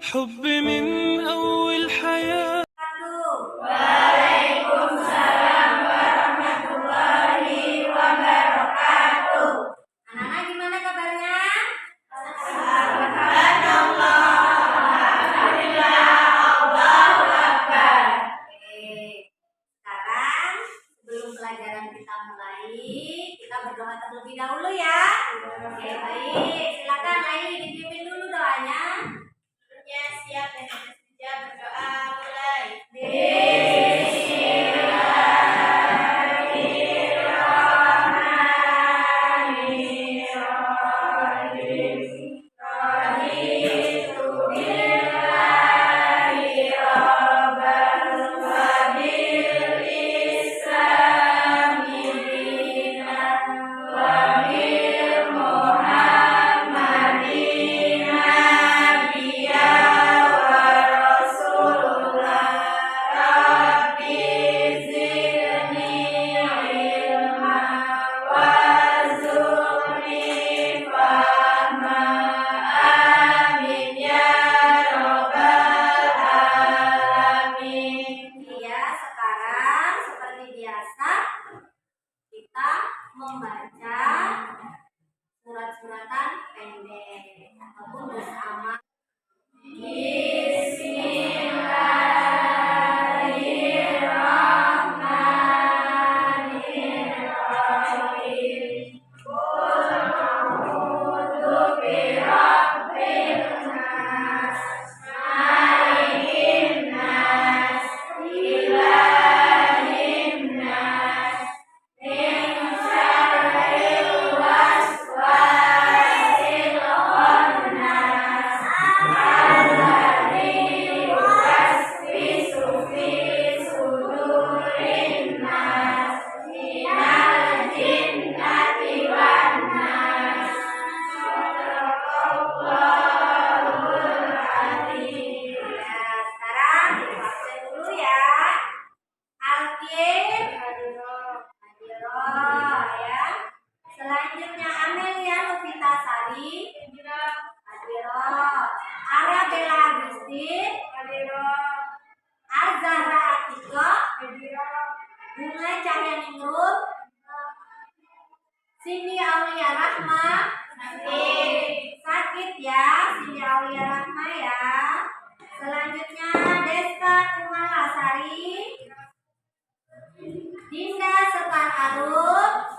حب من أول حياة. Waalaikumsalam warahmatullahi wabarakatuh. Anak-anak gimana kabarnya? Subhanallah, alhamdulillah, Allahu Akbar. Sekarang sebelum pelajaran kita mulai, kita berdoa terlebih dahulu ya. Oke, baik. Silakan Laili dipimpin dulu doanya. Ya, siap dan bersedia berdoa mulai. Membaca surat-suratan pendek ataupun bersama. Selanjutnya Amelia Novita Sari, Arabella Agustin, Azhara Atika, Bunga Cahyaningrum, Cindy Aulia Rahma. Sakit ya, Cindy Aulia Rahma ya. Selanjutnya Desta Kumalasari, Dinda Sekar Arum,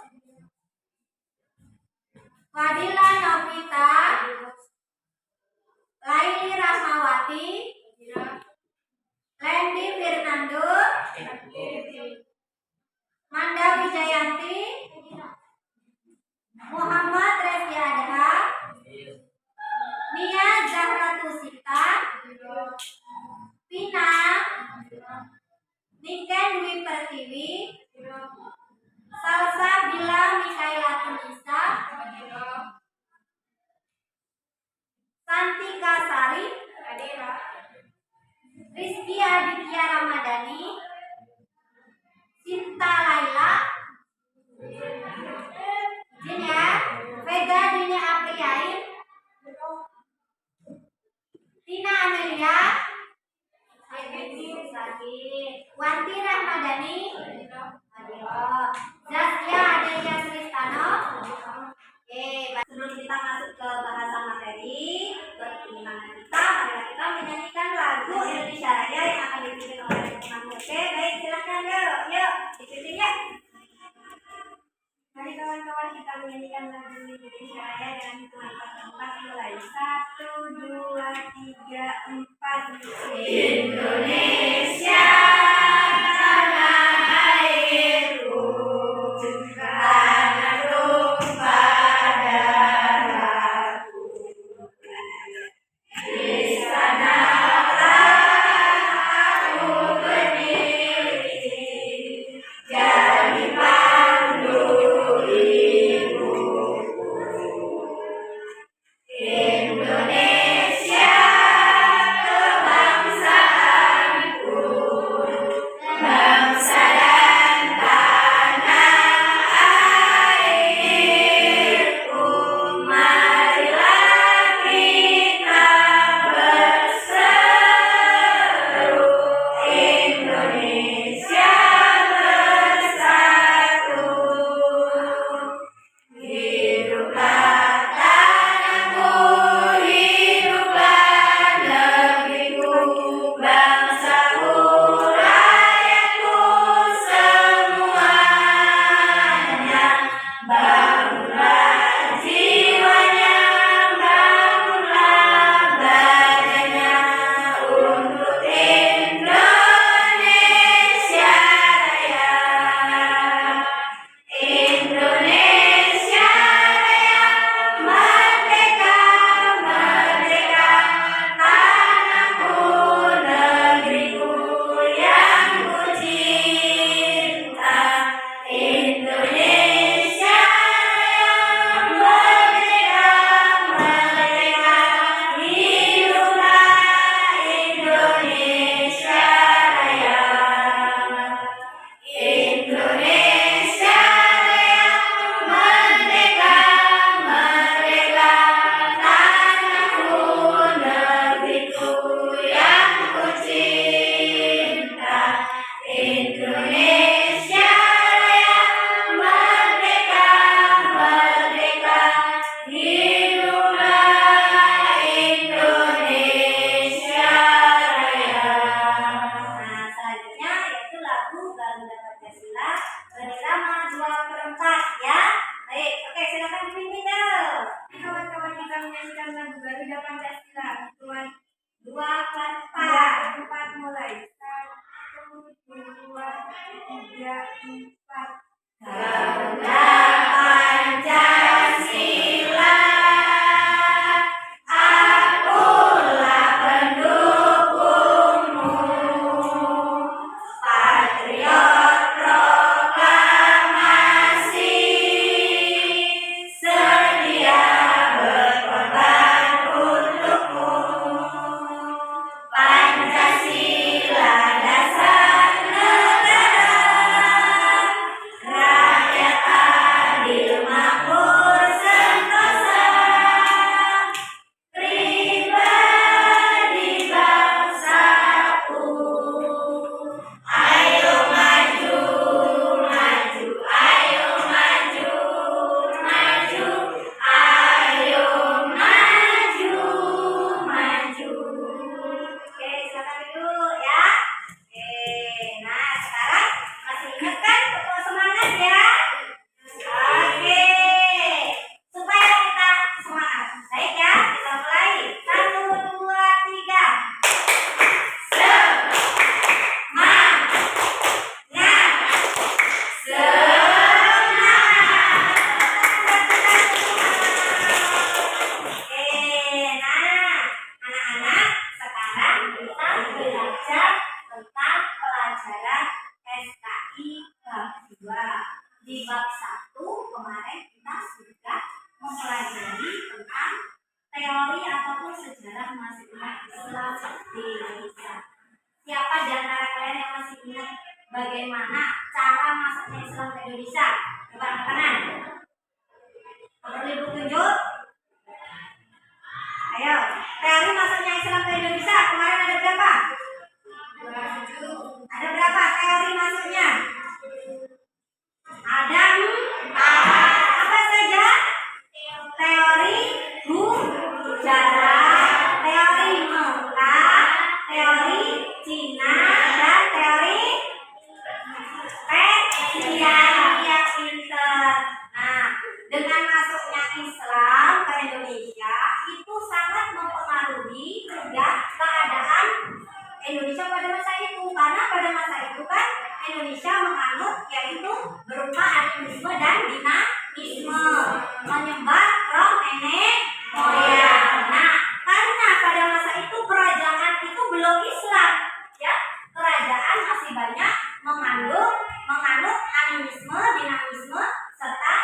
Fadila Novita, Laili Rahmawati, Lendi Fernando, Manda Wijayanti, Muhammad Refi Adha, Nia Zahratusita, Pina, Niken Dwi Pertiwi, Salsa Bila Mikaela Tunisa, Santika Sari, Rizky Aditya Ramadhani, Sinta Laila, Jin ya, Vega Dini Apriain, Tina Amelia, Wanti Rahmadani, Zaskia Adelia Tristano. Oke, sebelum kita masuk ke bahasan materi, buat penyimpanan kita, marilah kita menyanyikan lagu Indonesia Raya yang akan dipimpin oleh teman-teman. Oke, baik, silakan yuk dipimpin ya. Mari kawan-kawan kita menyanyikan lagu Indonesia Raya dengan hitungan 4 mulai 1, 2, 3, 4. Indonesia tanah airku, tanah tumpah darahku, di sanalah aku berdiri jadi pandu ibuku. Indonesia kebangsaanku, di bab 1 kemarin kita sudah mempelajari tentang teori ataupun sejarah masuknya Islam di Indonesia. Siapa di antara kalian yang masih ingat bagaimana cara masuknya Islam ke Indonesia? Coba angkat tangan. Perlu ibu tunjuk? Ayo, teori masuknya Islam ke Indonesia kemarin ada berapa? Ada berapa teori masuknya? Ada 4. Apa saja? Teori sejarah, teori Mekah, teori Cina, dan teori Persia. Ya, pinter. Nah, dengan masuknya Islam ke Indonesia itu sangat mempengaruhi ya keadaan Indonesia pada masa itu, karena pada masa itu kan Indonesia menganut yaitu berupa animisme dan dinamisme, menyebar roh nenek moyang. Nah, karena pada masa itu kerajaan itu belum Islam, ya kerajaan masih banyak menganut animisme, dinamisme, serta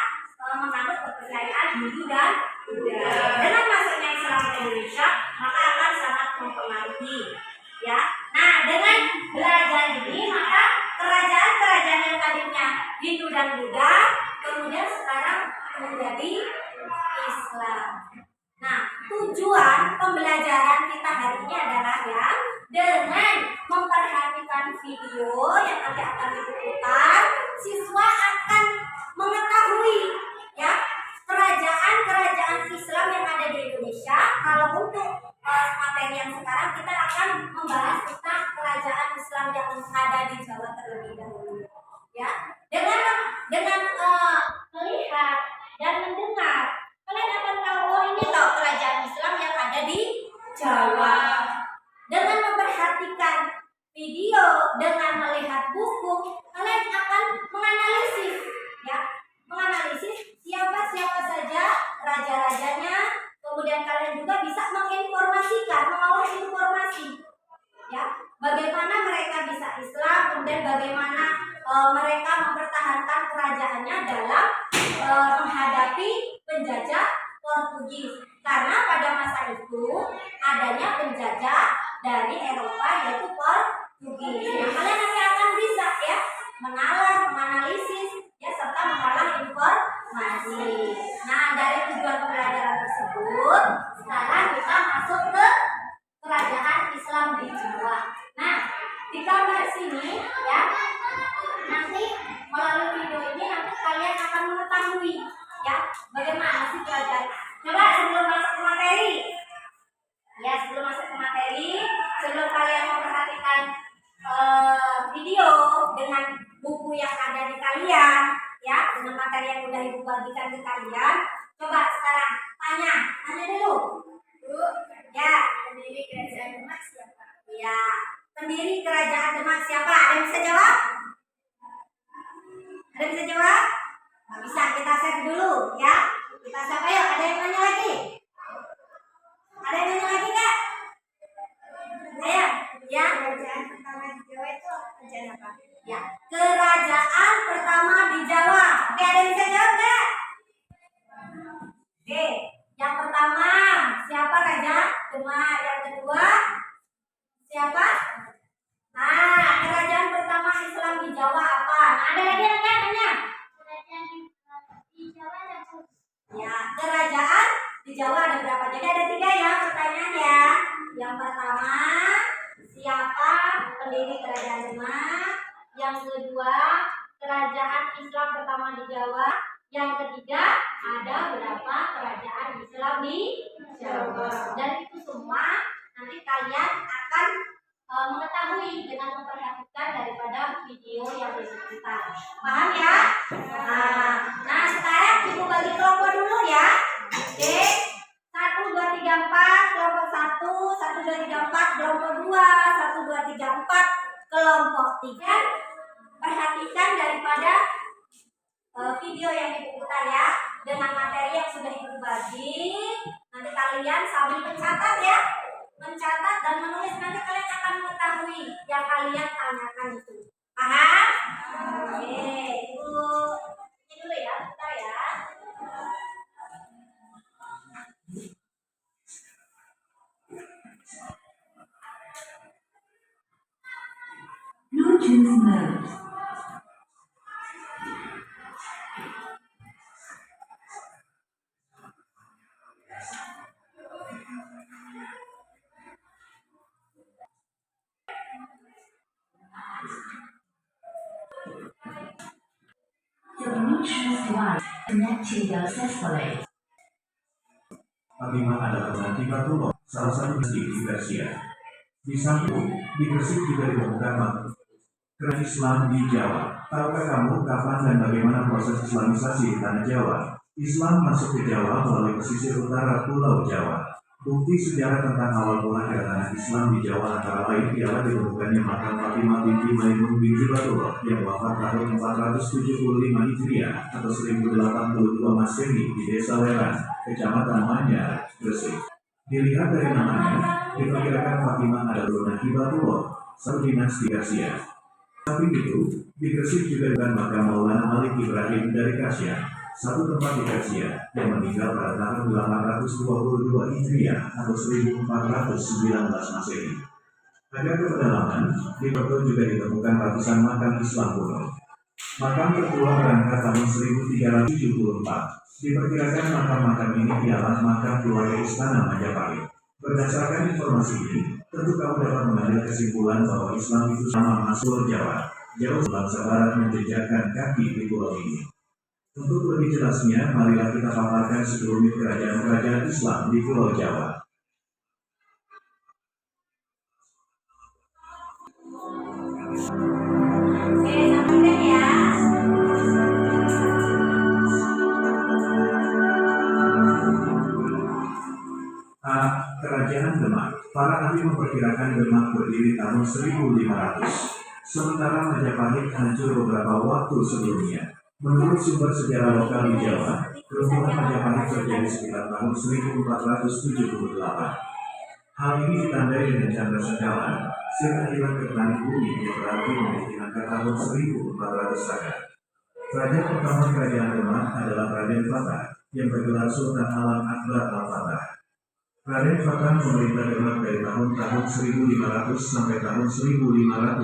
menganut kepercayaan Hindu dan Buddha. Dengan masuknya Islam ke Indonesia maka akan sangat mempengaruhi. Ya, nah dengan belajar ini maka kerajaan-kerajaan yang tadinya Hindu dan Buddha kemudian sekarang menjadi Islam. Nah, tujuan pembelajaran kita hari ini adalah ya dengan memperhatikan video yang nanti akan diputar, siswa akan mengetahui ya kerajaan-kerajaan Islam yang ada di Indonesia. Kalau untuk materi yang sekarang kita akan membahas tentang kerajaan Islam yang ada di Jawa terlebih dahulu. Ya, dengan melihat dan mendengar, kalian akan tahu oh ini loh kerajaan Islam yang ada di Jawa. Dengan memperhatikan video, dengan melihat buku, kalian akan menganalisis, ya, menganalisis siapa saja raja-rajanya. Kemudian kalian juga bisa menginformasikan, mengolah informasi, ya, bagaimana mereka bisa Islam, kemudian bagaimana mereka mempertahankan kerajaannya dalam menghadapi penjajah Portugis. Karena pada masa itu adanya penjajah dari Eropa yaitu Portugis. Nah, kalian nanti akan bisa ya menalar, menganalisis, ya serta mengolah informasi. Nah, dari tujuan pembelajaran tersebut, sekarang kita masuk ke kerajaan Islam di Jawa. Nah, di gambar sini ya, nanti melalui video ini nanti kalian akan mengetahui ya bagaimana sih kerajaan. Coba sebelum masuk ke materi, ya sebelum masuk ke materi, sebelum kalian memperhatikan video dengan buku yang ada di kalian, ya dengan materi yang sudah ibu bagikan ke kalian, coba sekarang tanya dulu. Ya, pendiri kerajaan Demak siapa? Ya, pendiri kerajaan Demak siapa? Ada yang bisa jawab? Ada yang bisa jawab? Nggak bisa, kita save dulu ya. Kita save, ayo. Ada yang nanya lagi? Ada yang nanya lagi Kak? Ayo, ya. Kerajaan pertama di Jawa itu kerajaan apa? Ya, kerajaan pertama di Jawa. Oke, ada yang bisa jawab nggak? Oke, yang pertama siapa Raja Demak? Yang kedua siapa? Nah, kerajaan pertama Islam di Jawa apa? Nah, ada lagi yang nanya? Kerajaan di Jawa ada ya, kerajaan di Jawa ada berapa? Jadi ada 3 ya pertanyaannya. Yang pertama, siapa pendiri kerajaan Demak? Yang kedua, kerajaan Islam pertama di Jawa. Yang ketiga, ada berapa kerajaan Islam di Jawa. Dan itu semua nanti kalian akan mengetahui dengan memperhatikan daripada video yang diputar. Paham ya? Nah sekarang ibu bagi kelompok dulu ya. Oke, 1, 2, 3, 4 kelompok 1, 1, 2, 3, 4 kelompok 2, 1, 2, 3, 4 kelompok 3. Perhatikan daripada video yang diputar ya dengan materi yang sudah ibu bagi. Nanti kalian sambil mencatat ya, mencatat dan menulis. Nanti kalian akan mengetahui yang kalian tanyakan itu. Paham? Oke, ibu Bluetooth device connected successfully. Fatimah adalah nanti Fatullah, salah satu masjid di Persia. Di samping, di Gresik juga ditemukan kerajaan Islam di Jawa. Tahukah kamu kapan dan bagaimana proses Islamisasi di tanah Jawa? Islam masuk ke Jawa melalui pesisir utara Pulau Jawa. Bukti sejarah tentang awal mula kedatangan Islam di Jawa antara lain ialah ditemukannya makam Fatimah binti Maimun binti Batullah yang wafat tahun 475 Hijriah atau 1082 Masehi di Desa Leran, Kecamatan Manyar, Gresik. Dilihat dari namanya, diperkirakan Fatimah adalah Nakibatullah, satu dinasti Persia. Tapi itu, di Gresik juga dengan makam Maulana Malik Ibrahim dari Kasya, satu tempat di Persia yang meninggal pada tahun 822 Hijriah atau 1419 Masehi. Agak ke pedalaman, di Bogor juga ditemukan ratusan makam Islam kuno. Makam tertua berangkat tahun 1374. Diperkirakan makam-makam ini ialah makam keluarga Istana Majapahit. Berdasarkan informasi ini, tentu kamu dapat mengambil kesimpulan bahwa Islam itu sama masuk Jawa, jauh bangsa Barat menjejakkan kaki di pulau ini. Untuk lebih jelasnya, marilah kita paparkan sekelumit kerajaan-kerajaan Islam di Pulau Jawa. Oke, sampaikan ya. Kerajaan Demak. Para ahli memperkirakan Demak berdiri tahun 1500. Sementara Majapahit hancur beberapa waktu sebelumnya. Menurut sumber sejarah lokal di Jawa, keruntuhan Majapahit terjadi sekitar tahun 1478. Hal ini ditandai dengan candra sengkalan, sirna ketani bumi yang berarti memiliki angka tahun 1400 saka. Raja pertama kerajaan Demak adalah Raden Fatah, yang bergelar Sultan Alam Akbar Al-Fatah. Raden Fatah memerintah Demak dari tahun 1500 sampai tahun 1518.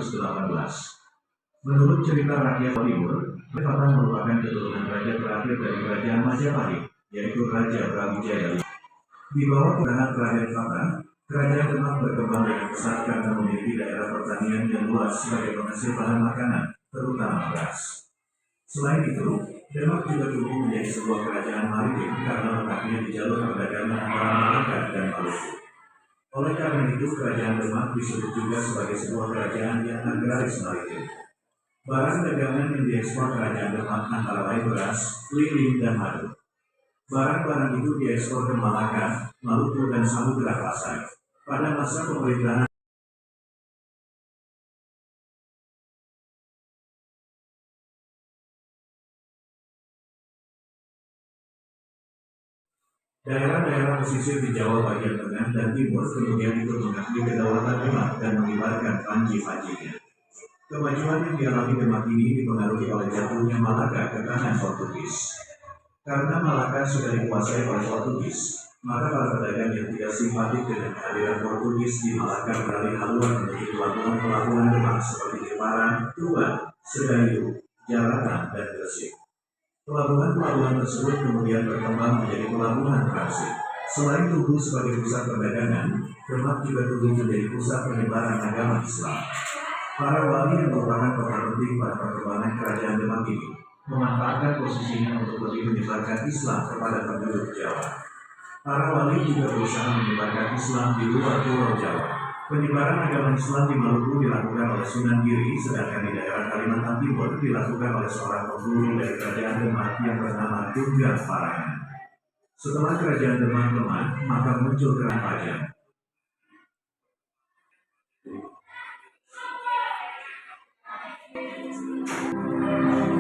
Menurut cerita rakyat Timur, Raden Fatah merupakan keturunan raja terakhir dari kerajaan Majapahit, yaitu Raja Brawijaya. Di bawah peranan Raden Fatah, kerajaan Demak berkembang dengan pesat karena memiliki daerah pertanian yang luas sebagai penghasil bahan makanan, terutama beras. Selain itu, Demak juga tumbuh menjadi sebuah kerajaan maritim karena letaknya di jalur perdagangan antara Malaka dan Maluku. Oleh karena itu, kerajaan Demak disebut juga sebagai sebuah kerajaan yang agraris maritim. Barang dagangan yang diekspor kerajaan Demak antara lain beras, lilin, dan madu. Barang-barang itu diekspor ke Malaka, Maluku, dan Samudra Pasai. Pada masa pemerintahan daerah-daerah pesisir di Jawa bagian tengah dan timur kemudian ikut mengakui kedaulatan Demak dan mengibarkan panji-panjinya. Kemajuan yang dialami Demak ini dipengaruhi oleh jatuhnya Malaka ke tangan Portugis. Karena Malaka sudah dikuasai oleh Portugis, maka para pedagang yang tidak simpatik dengan kehadiran Portugis di Malaka beralih haluan menjadi pelabuhan-pelabuhan Demak seperti Jepara, Tuban, Sedayu, Jalanan, dan Gresik. Pelabuhan-pelabuhan tersebut kemudian berkembang menjadi pelabuhan transit. Selain tumbuh sebagai pusat perdagangan, Demak juga tumbuh menjadi pusat penyebaran agama Islam. Para wali yang merupakan tokoh penting pada perkembangan kerajaan Demak ini memanfaatkan posisinya untuk lebih menyebarkan Islam kepada penduduk Jawa. Para wali juga berusaha menyebarkan Islam di luar Pulau Jawa. Penyebaran agama Islam di Maluku dilakukan oleh Sunan Giri, sedangkan di daerah Kalimantan Timur dilakukan oleh seorang penghulu dari kerajaan Demak yang bernama Tunggal Parangan. Setelah kerajaan Demak lemah, maka muncul Kerajaan Pajang.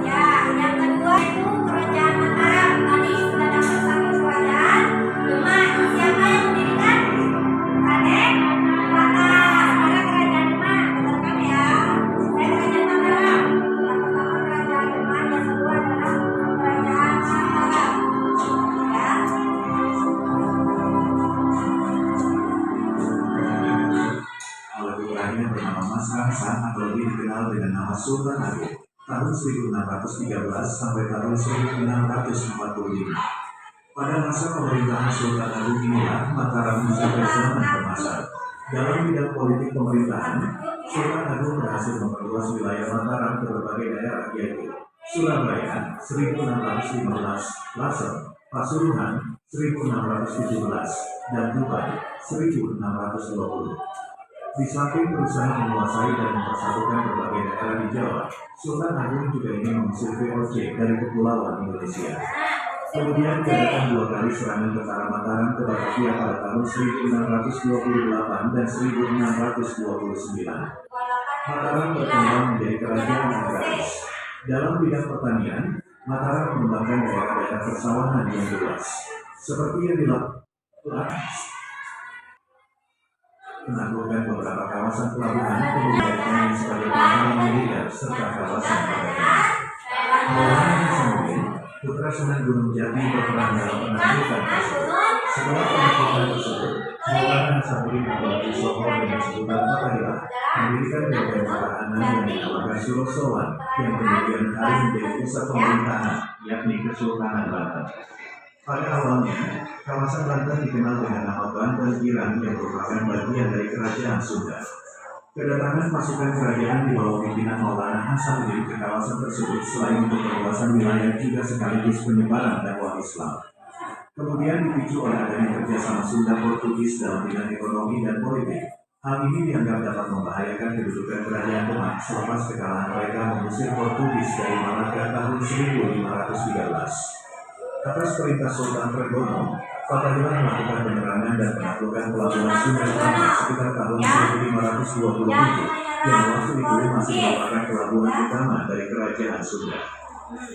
Ya, yang kedua itu kerajaan Mataram. Tadi sudah dapat satu kerajaan Demak. Siapa yang mendirikan? Raden Fatah. Sekarang kerajaan Demak. Dengarkan ya. Kerajaan Mataram. Yang pertama kerajaan Demak, yang kedua adalah kerajaan Mataram. Ya. Oleh putranya bernama Mas Hasan atau lebih dikenal dengan nama Sultan Agung, tahun 1613 sampai tahun 1645. Pada masa pemerintahan Sultan Agung inilah Mataram mencapai zaman kemasan. Dalam bidang politik pemerintahan, Sultan Agung berhasil memperluas wilayah Mataram ke berbagai daerah, yaitu Surabaya 1615, Lasem, Pasuruan 1617, dan Tuban 1620. Di samping berusaha menguasai dan mempersatukan berbagai daerah di Jawa, Sultan Agung juga ingin mengusir VOC dari kepulauan Indonesia. Kemudian diadakan 2 kali serangan tentara Mataram ke Batavia pada tahun 1628 dan 1629. Mataram berkembang menjadi kerajaan agraris. Dalam bidang pertanian, Mataram mengembangkan daerah-daerah persawahan yang luas, seperti yang dilakukan menaklukkan beberapa kawasan pelabuhan, kemudian sebagai penghalang militer serta kawasan perdagangan. Maulana Hasanuddin, putra Sunan Gunung Jati, berperan dalam penaklukan tersebut. Setelah penaklukan tersebut, Maulana Hasanuddin membawa Sohor dengan sebutan Fatahillah, mendirikan benteng pertahanan yang dinamakan Surosowan, yang kemudian hari menjadi pusat pemerintahan, yakni Kesultanan Banten. Pada awalnya, kawasan Banten dikenal dengan nama Banten Irang yang merupakan bagian dari kerajaan Sunda. Kedatangan pasukan kerajaan di bawah pimpinan Maulana Hasanuddin ke kawasan tersebut selain untuk perluasan wilayah juga sekaligus penyebaran dakwah Islam. Kemudian dipicu oleh adanya kerjasama Sunda Portugis dalam bidang ekonomi dan politik. Hal ini dianggap dapat membahayakan kedudukan kerajaan Demak selepas kekalahan mereka mengusir Portugis dari Malaka tahun 1513. Atas perintah Sultan Trenggono, Fatahillah melakukan penyerangan dan penaklukan pelabuhan Sunda sekitar tahun 1527, yang waktu itu masih merupakan pelabuhan utama dari kerajaan Sunda.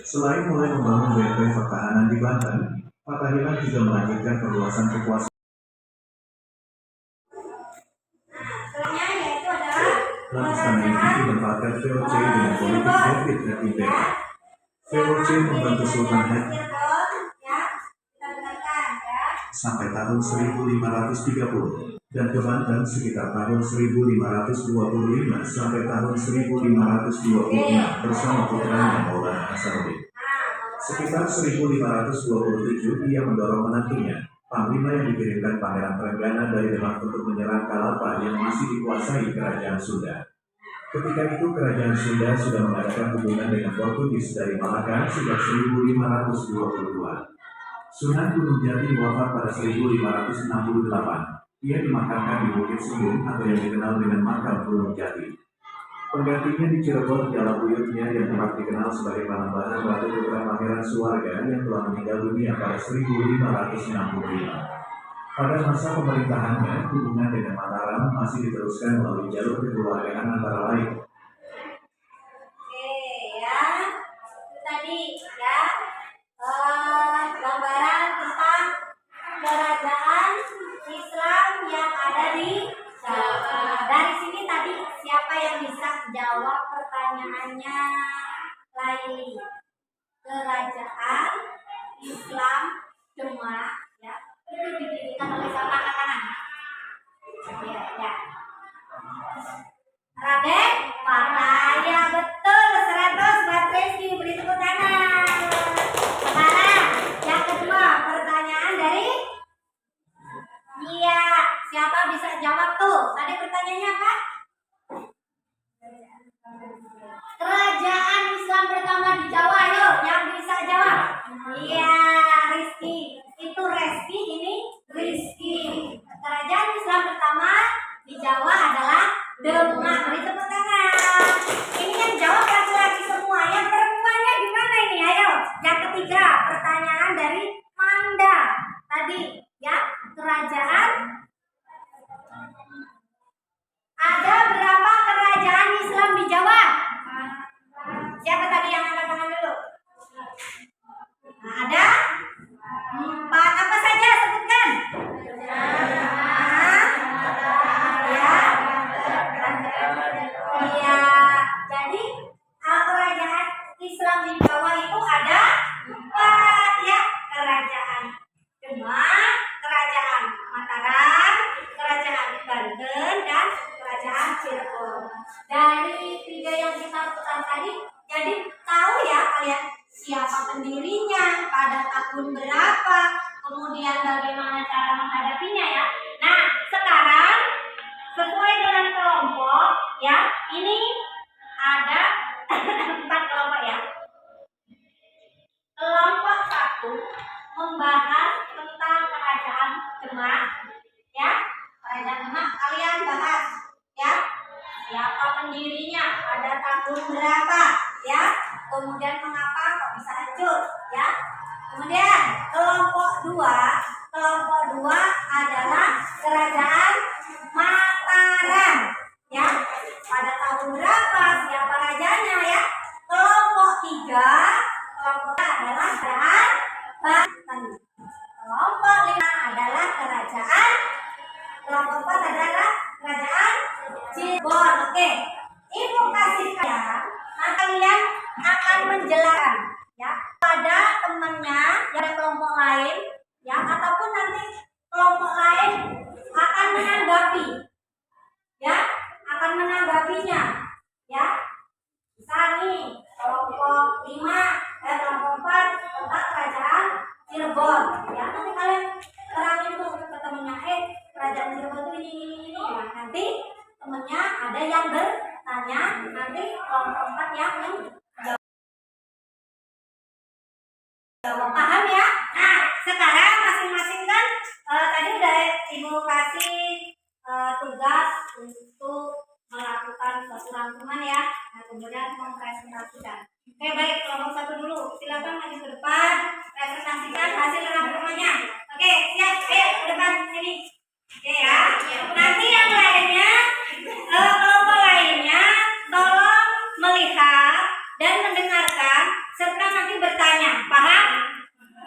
Selain mulai membangun benteng pertahanan di Banten, Fatahillah juga melanjutkan perluasan kekuasaan. Laksana itu menempatkan VOC dengan politik David dan Impera. VOC membantu Sultan Haji sampai tahun 1530 dan ke Banten sekitar tahun 1525 sampai tahun 1526 bersama putranya Maulana Hasanuddin. Sekitar 1527 ia mendorong menantunya, Panglima yang dikirimkan Pangeran Trenggana dari Demak untuk menyerang Kalapa yang masih dikuasai kerajaan Sunda. Ketika itu kerajaan Sunda sudah mengadakan hubungan dengan Portugis dari Malaka sejak 1522. Sunan Gunung Jati wafat pada 1568. Ia dimakamkan di Bukit Sindung atau yang dikenal dengan makam Gunung Jati. Penggantinya di Cirebon ialah buyutnya yang telah dikenal sebagai Panembahan Ratu Putra Pangeran Suwarga yang telah meninggal dunia pada 1565. Pada masa pemerintahannya, hubungan dengan Mataram masih diteruskan melalui jalur kekeluargaan antara lain. Oke ya, itu tadi ya. Gambaran tentang kerajaan Islam yang ada di Jawa. Dari sini tadi siapa yang bisa jawab pertanyaannya, Laili? Kerajaan Islam Demak ya, itu didirikan oleh siapa? Angkat tangan. Ya. Raden Fatah, ya betul, 100 buat Rizky, beri tepuk tangan. Sekarang yang kedua, pertanyaan dari Iya, siapa bisa jawab tuh? Tadi pertanyaannya apa? Kerajaan Islam pertama di Jawa, yuk yang bisa jawab. Iya, Rizky. Itu Rizky, ini Rizky. Kerajaan Islam pertama di Jawa adalah Demak. Beri tepuk tangan. Ini yang jawab laki-laki semua. Yang perempuannya gimana ini? Ayo. Yang ketiga, pertanyaan dari Manda. Tadi ya, kerajaan. Ada berapa kerajaan Islam di Jawa? Siapa tadi yang angkat tangan dulu? Nah, ada 4. Apa saja sebutkan? Iya. Jadi kerajaan Islam di Jawa itu ada 4 ya. Kerajaan Demak, kerajaan Mataram, kerajaan Banten, dan kerajaan Cirebon. Dari 3 yang kita putar tadi, jadi tahu ya kalian siapa pendirinya, pada tahun berapa, kemudian bagaimana cara menghadapinya ya. Nah, sekarang sesuai dengan kelompok ya, ini ada 4 kelompok ya. membahas tentang kerajaan Demak, ya. Kerajaan Demak kalian bahas, ya. Siapa pendirinya, pada tahun berapa, ya. Kemudian mengapa kok bisa hancur, ya. Kemudian kelompok dua adalah kerajaan Mataram, ya. Pada tahun berapa, siapa rajanya, ya. Kelompok 3 adalah kerajaan Banten. Kelompok 5 adalah kerajaan. Kelompok 4 adalah kerajaan Cirebon. Oke, Ibu kasih kalian akan menjelaskan, ya, pada temannya yang kelompok lain, ya, ataupun nanti kelompok lain akan menanggapi, ya, akan menanggapinya, ya. Misal nih kelompok 4 tentang kerajaan Cirebon, ya, nanti kalian terangin tuh ke temennya, kerajaan Cirebon itu ini. Nah, nanti temennya ada yang bertanya, nanti kelompok 4 yang menjawab. Paham, ya? Nah, sekarang masing-masing kan tadi udah Ibu kasih tugas untuk melakukan suatu rangkuman, ya. Nah, kemudian mempresentasikan. Oke, baik, kelompok 1 dulu. Silakan maju ke depan, presentasikan hasil rangkumannya. Oke, siap. Ayo ke depan sini. Oke, ya. Nanti yang lainnya, kelompok lainnya tolong melihat dan mendengarkan serta nanti bertanya. Paham?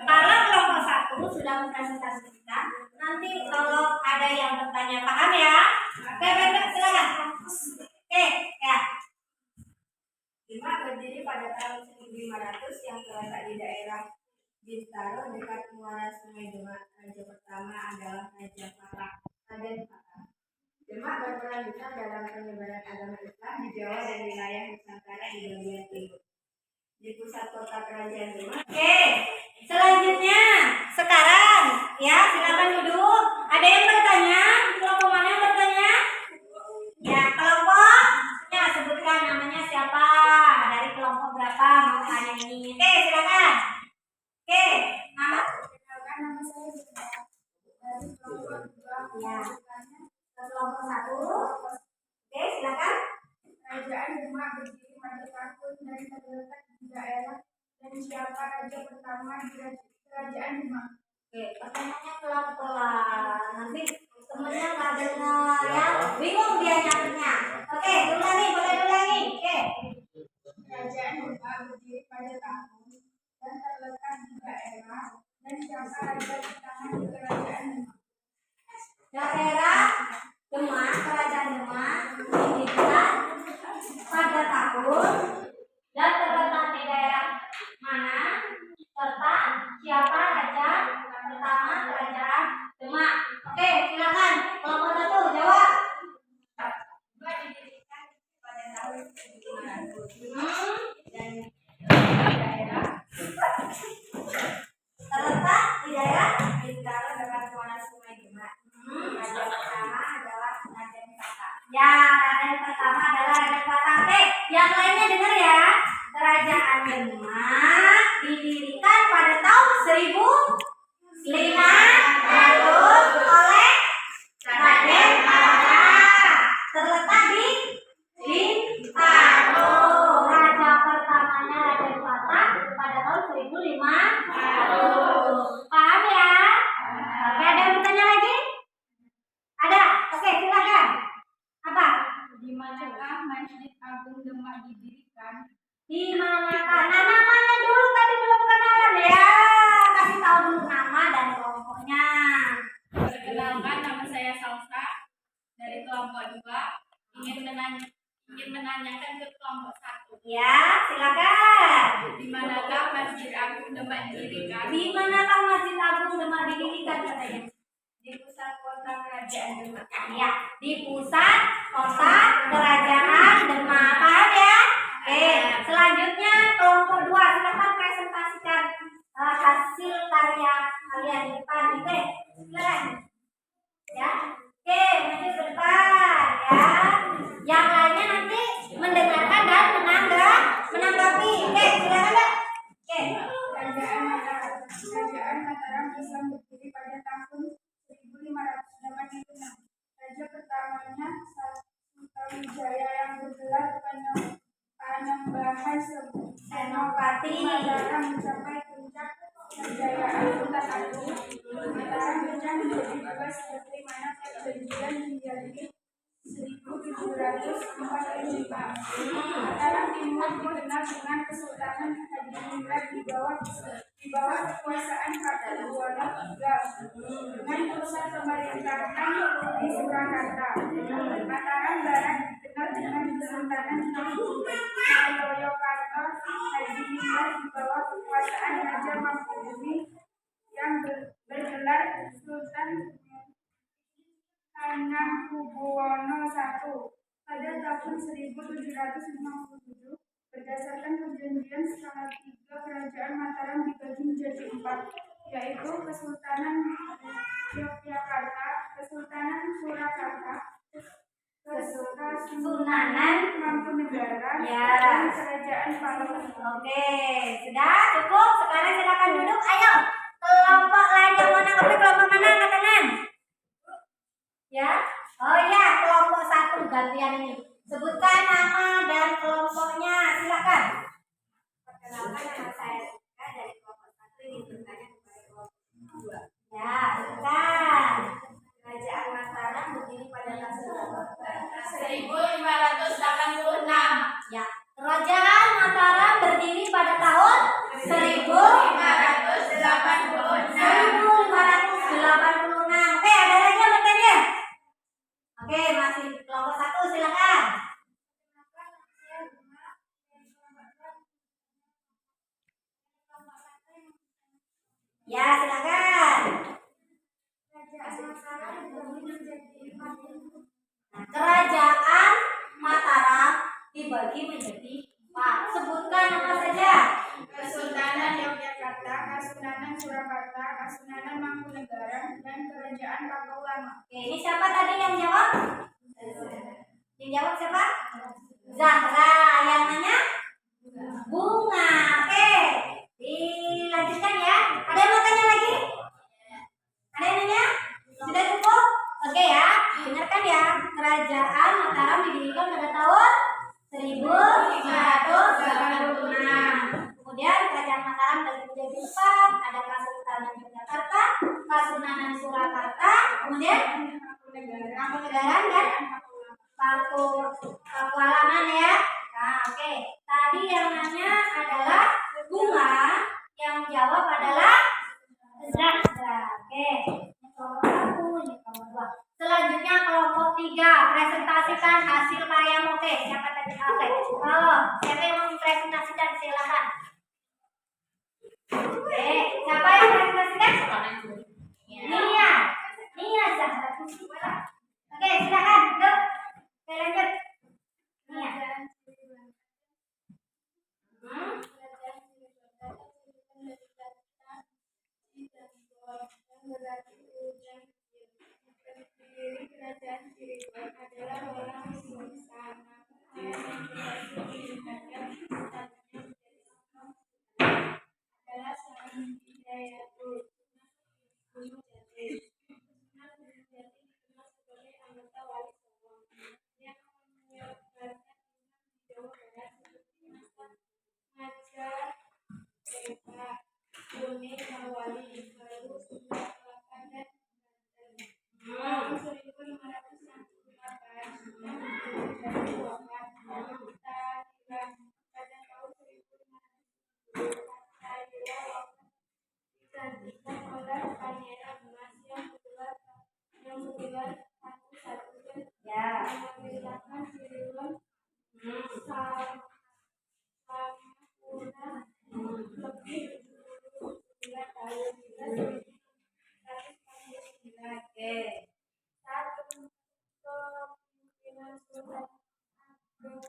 Kalau kelompok 1 sudah mempresentasikan, nanti tolong ada yang bertanya. Paham, ya? Oke, baik, silakan. Oke, ya. Demak berdiri pada tahun 1500 yang terletak di daerah Bintaro dekat muara Sungai Demak. Raja pertama adalah Raja Fatah. Demak berperan besar dalam penyebaran agama Islam di Jawa dan wilayah Nusantara di bagian timur. Di pusat kota kerajaan Demak. Oke, selanjutnya sekarang, ya, silakan duduk. Ada yang bertanya? Kelompok mana yang bertanya? Ya, kelompoknya sebutkan namanya siapa, dari kelompok berapa mau tanya ini. Oke, silakan. Oke, nama? Nama saya dari kelompok 2. Ya, kelompok 1. Oke, silakan. Kerajaan Demak berdiri pada tahun dan terletak di daerah dan siapa raja pertama di kerajaan Demak. Oke, pertanyaannya pelan-pelan. Nanti temennya nggak dengar, ya. Bingung dia nyatetnya. Oke, boleh ulangi. Oke. Kerajaan Demak berdiri pada tahun dan terletak di daerah dan siapa raja pertama di kerajaan Demak. Daerah Demak, kerajaan Demak didirikan pada tahun dan terletak di daerah mana, serta siapa raja pertama kerajaan Demak. Oke, silakan kelompok 1 jawab. Demak didirikan pada tahun 1500 dan Terletak di daerah Bintaro dekat muara Sungai Demak. Raja pertama adalah Raden Fatah. Ya, raja pertama adalah Raja Fatah. Oke, yang lainnya dengar, ya. Kerajaan Demak didirikan pada tahun 1500 oleh Raden Fatah. Terletak di Bintaro. Raja pertamanya Raden Fatah pada tahun 1500. Paham, ya? Oke, ada yang bertanya lagi? Ada? Oke, silakan. Apa? Di manakah Masjid Agung Demak didirikan? Di manakah? Nah, namanya dulu tadi belum kenalan, ya. Kasih tahu dulu nama dan kelompoknya. Perkenalkan, nama saya Salsa dari kelompok 2. Ingin menanyakan ke kelompok 1. Ya, silakan. Di manakah Masjid Agung Demak didirikan? Di manakah Masjid Agung Demak didirikan katanya? Di pusat kota kerajaan Demak. Ya, di pusat kota kerajaan Demak. Paham, ya? Oke, selanjutnya kelompok 2 silakan presentasikan hasil karya kalian di depan. Oke, silakan. Ya, oke, maju ke depan, ya. Yang lainnya nanti mendengarkan dan menanggapi. Oke, silakan, Mbak. Oke. Kerajaan kejayaan Sultan Agung, Mataram pecah menjadi dua sebagaimana perjanjian menjadi 1745. Mataram Timur dikenal dengan Kesultanan Haji Mimbar di bawah kekuasaan Pakubuwono III dengan pusat pemerintahan di Surakarta. Mataram Barat dikenal dengan Kesultanan Ngayogyakarta Haji Mimbar di bawah kekuasaan Raja Mangkubumi yang bergelar Sultan Hamengkubuwono I. Pada tahun 1757, berdasarkan perjanjian Salatiga, Kerajaan Mataram dibagi menjadi 4, yaitu Kesultanan Yogyakarta, Kesultanan Surakarta, Kesultanan Mangkunegaran, dan Kerajaan Palu. Oke, sudah cukup. Sekarang silakan duduk. Ayo, kelompok lain yang mau nanggapi kelompok mana? Angkat tangan. Ya, oh ya, kelompok 1 gantian ini. Sebutkan nama dan kelompoknya. Silakan. Perkenalkan, nama saya Rika dari kelompok 1 ingin bertanya kepada kelompok 2. Ya, silakan. Kerajaan Mataram berdiri pada tahun 1586. Ya, Kerajaan Mataram berdiri pada tahun 1586. Oke, ada lagi yang bertanya? Oke, masih kelompok 1, silakan. Ya, silakan. Kerajaan Mataram dibagi menjadi 4. Sebutkan apa saja. Kesultanan Yogyakarta, Kesultanan Surakarta, Kesultanan Mangkunegaran, dan Kerajaan Pakubuwono. Oke, ini siapa tadi yang jawab? Yang jawab siapa? Zahra. Yang nanya? Bunga. Oke, dilanjutkan ya. Ada yang mau tanya lagi? Ada yang nanya? Sudah cukup? Oke ya, dengarkan ya. Kerajaan Mataram didirikan pada tahun 1586. Kemudian Kerajaan Mataram terbagi menjadi 4. Ada Kesultanan Yogyakarta, Kesultanan Surakarta, kemudian Mangkunegaran dan Pakualaman ya. Nah, oke. Tadi yang nanya adalah Bunga, yang jawab adalah Zahra. Oke. Kelompok 1, ini kelompok 2. Selanjutnya kelompok 3, presentasikan hasil karyamu. Oke, siapa tadi? Oke. Kalau siapa yang mau mempresentasikan silakan. Oke, siapa yang presentasikan? Nia Zahra. Oke, silakan. Yuk. Oke, lanjut. Nia. Kerajaan Cirebon adalah orang yang sama adalah seorang Hidayatul Gunung Jati. Gunung Jati dikenal sebagai anggota Wali Songo yang menyebarkan di Jawa Barat seperti Majar, Deka, Bone, Mawali, Baru, Sunda, Kelapa, dan tahun 1568 yang menjadi wafat. Kita kira pada tahun 1570 Tahira wafat digantikan oleh Pangeran Mas yang bergelar satu-satunya memerintahkan Cirebon selama kurang lebih 79 tahun hingga 1949. Saat kepemimpinan Sultan Agung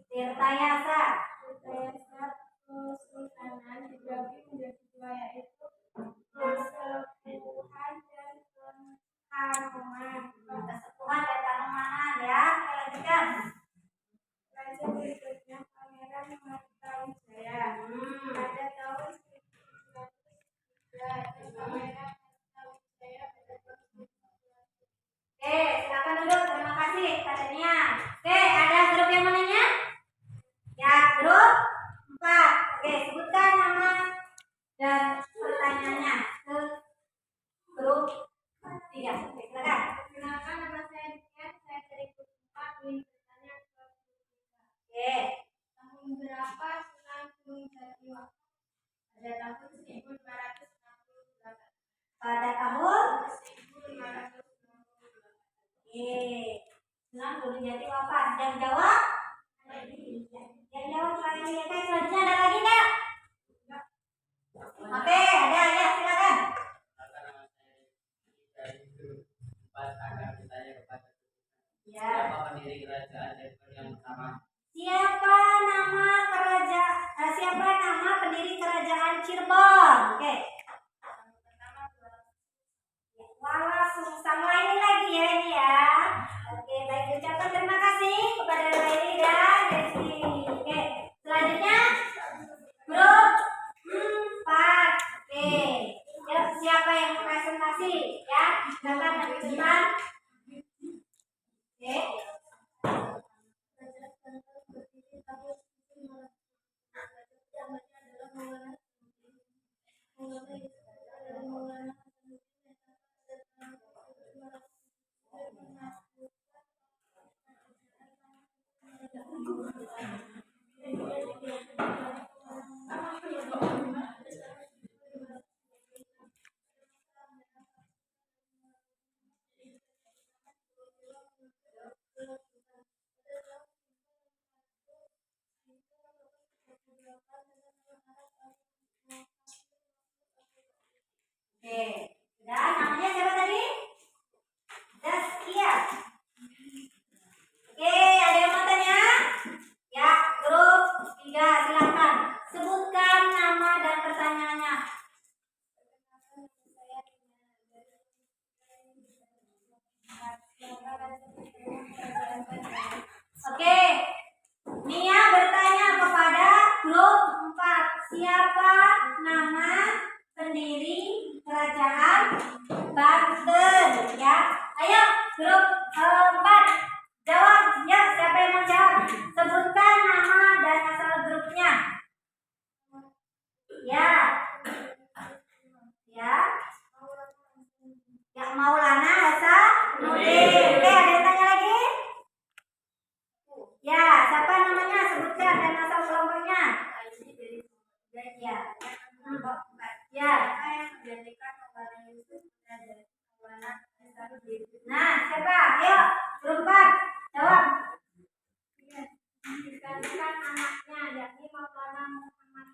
Tirtayasa. Kesultanan dibagi menjadi 2, yaitu kesepuhan dan keharuman. Kesepuhan dan keharuman ya. Oke, lanjutkan. Raja berikutnya Pangeran Martawijaya. Pada tahun 1703 yang jawab? Yang jawab lagi. Oke, selanjutnya ada lagi nggak? Oke, ada ya, silakan. Ya. Siapa nama pendiri kerajaan Cirebon? Oke. Wala Sungsang Laili lagi ya ini ya. Oke, baik, ucapkan terima kasih kepada Laili dan Desi. Oke, selanjutnya grup 4. Oke, ya, siapa yang mau presentasi ya? Silakan lebih cepat. Oke. Oke, dan namanya siapa tadi? Zaskia. Oke, ada yang mau tanya? Ya, grup 3 silakan. Sebutkan nama dan pertanyaannya. Oke, Nia bertanya kepada grup 4. Siapa nama pendiri kerajaan Banten? Ya, ayo grup 4 jawab. Ya, siapa yang mau jawab? Sebutkan nama dan asal grupnya. Ya, ya, yang Maulana Hasanuddin. Oke, ada yang tanya lagi? Ya, siapa namanya? Sebutkan dan asal kelompoknya. Ya. Ya. Nah, siapa? Ayo, grup 4. Jawab. Digantikan anaknya, yakni Maulana Muhammad.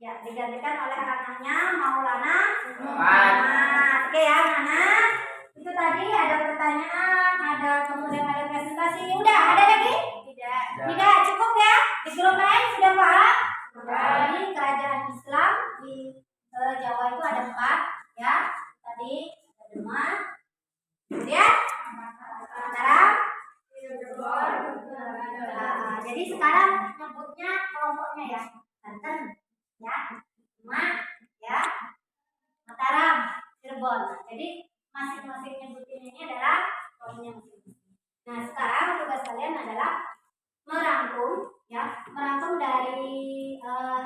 Ya, digantikan oleh anaknya Maulana Muhammad. Oke ya, anak. Itu tadi ada pertanyaan, ada kemudian ada presentasi. Udah, ada lagi? Tidak, cukup ya. Di grup lain sudah paham? Jadi kerajaan Islam di Jawa itu ada 4 ya. Tadi ada Demak, kemudian Mataram. Jadi sekarang nyebutnya kelompoknya ya. Banten, ya, Demak, ya, Mataram, Cirebon. Jadi masing-masing nyebutin ini adalah kelompoknya masing-masing. Nah, sekarang tugas kalian adalah merangkum ya, merangkum dari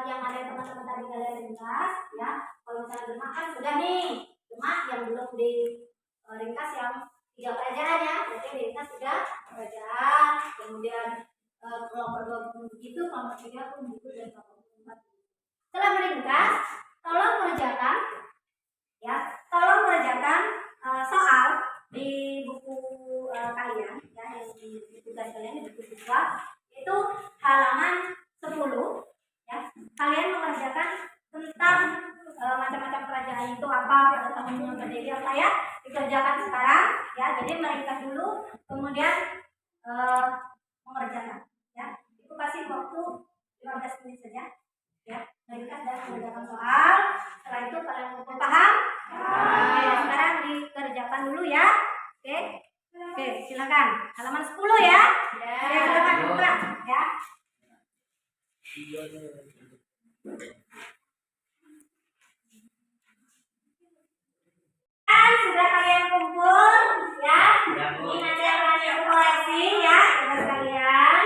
yang ada teman-teman tadi kalian ringkas ya. Kalau misalnya Demak kan sudah nih, Demak yang belum di ringkas yang 3 kerajaan ya, berarti ringkas sudah kerajaan, kemudian kelompok 2 pun begitu, kelompok 3 pun begitu, dan kelompok 4. Setelah meringkas, tolong kerjakan ya, tolong kerjakan soal di buku kalian ya, yang di tugas kalian di buku siswa itu halaman 10 ya. Kalian mengerjakan tentang macam-macam kerajaan itu apa, pada tahunnya berdiri apa ya, dikerjakan sekarang ya. Jadi meringkas dulu, kemudian mengerjakan ya. Itu kasih waktu 15 menit saja ya, meringkas dan mengerjakan soal. Setelah itu kalian kumpul paham. Oke, sekarang dikerjakan dulu ya. Oke, silakan halaman 10 ya. Oke, silakan buka ya. Sudah kalian kumpul ya. Ini nanti akan dikoreksi ya tugas kalian.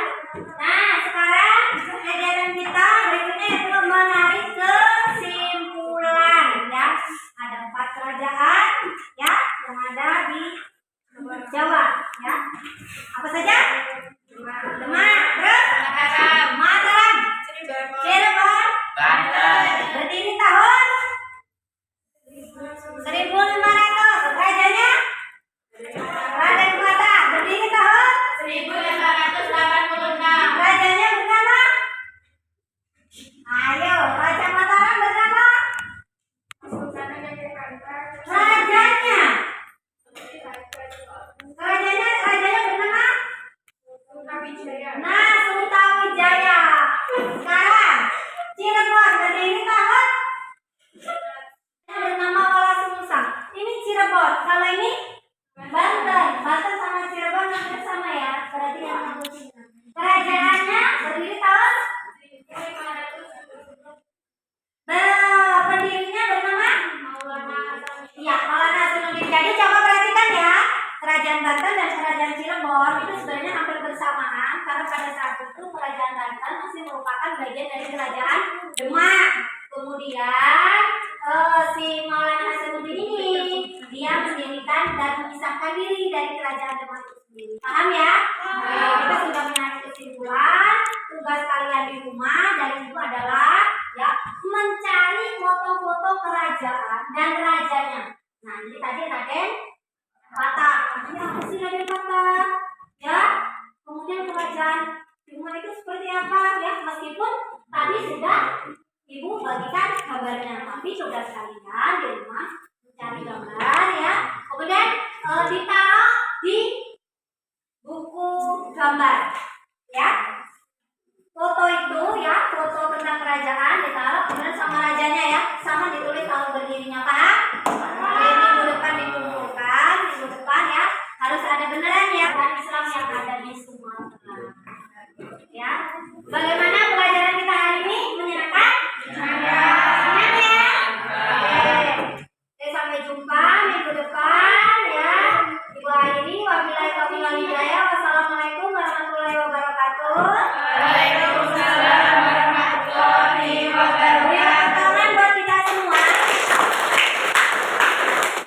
Nah, sekarang kegiatan kita berikutnya itu menarik kesimpulan ya. Ada 4 kerajaan ya yang ada di Jawa ya. Apa saja? sebelah ini? Banten. Banten sama Cirebon hampir sama ya. Berarti yang kerajaannya berdiri tahun? Pendirinya bernama? Iya, Maulana Hasanuddin. Jadi coba perhatikan ya, kerajaan Banten dan kerajaan Cirebon itu sebenarnya hampir bersamaan karena pada saat itu kerajaan Banten masih merupakan bagian dari kerajaan Demak. Kemudian si Maulana Hasanuddin ini dia mendirikan dan memisahkan diri dari kerajaan Demak itu sendiri. Paham ya? Kita sudah menarik kesimpulan. Tugas kalian di rumah dari itu adalah ya mencari foto-foto kerajaan dan rajanya. Nah ini tadi Raden Patah. Ini apa sih Raden Patah? Ya. Kemudian kerajaan rumah itu seperti apa ya? Meskipun tadi sudah Ibu bagikan gambarnya, tapi tugas kalian di rumah mencari gambar ya. Kemudian ditaruh di buku gambar ya. Foto itu ya, foto tentang kerajaan ditaruh kemudian sama rajanya ya, sama ditulis tahun berdirinya, paham? Minggu depan dikumpulkan, minggu depan ya harus ada beneran ya dan Islam yang ada di Sumatera. Ya, bagaimana pelajaran kita hari ini? Menyenangkan? Senang ya? Oke, sampai jumpa minggu depan ya. Ibu akhiri, wabillahi taufiq wal hidayah. Wassalamualaikum warahmatullahi wabarakatuh.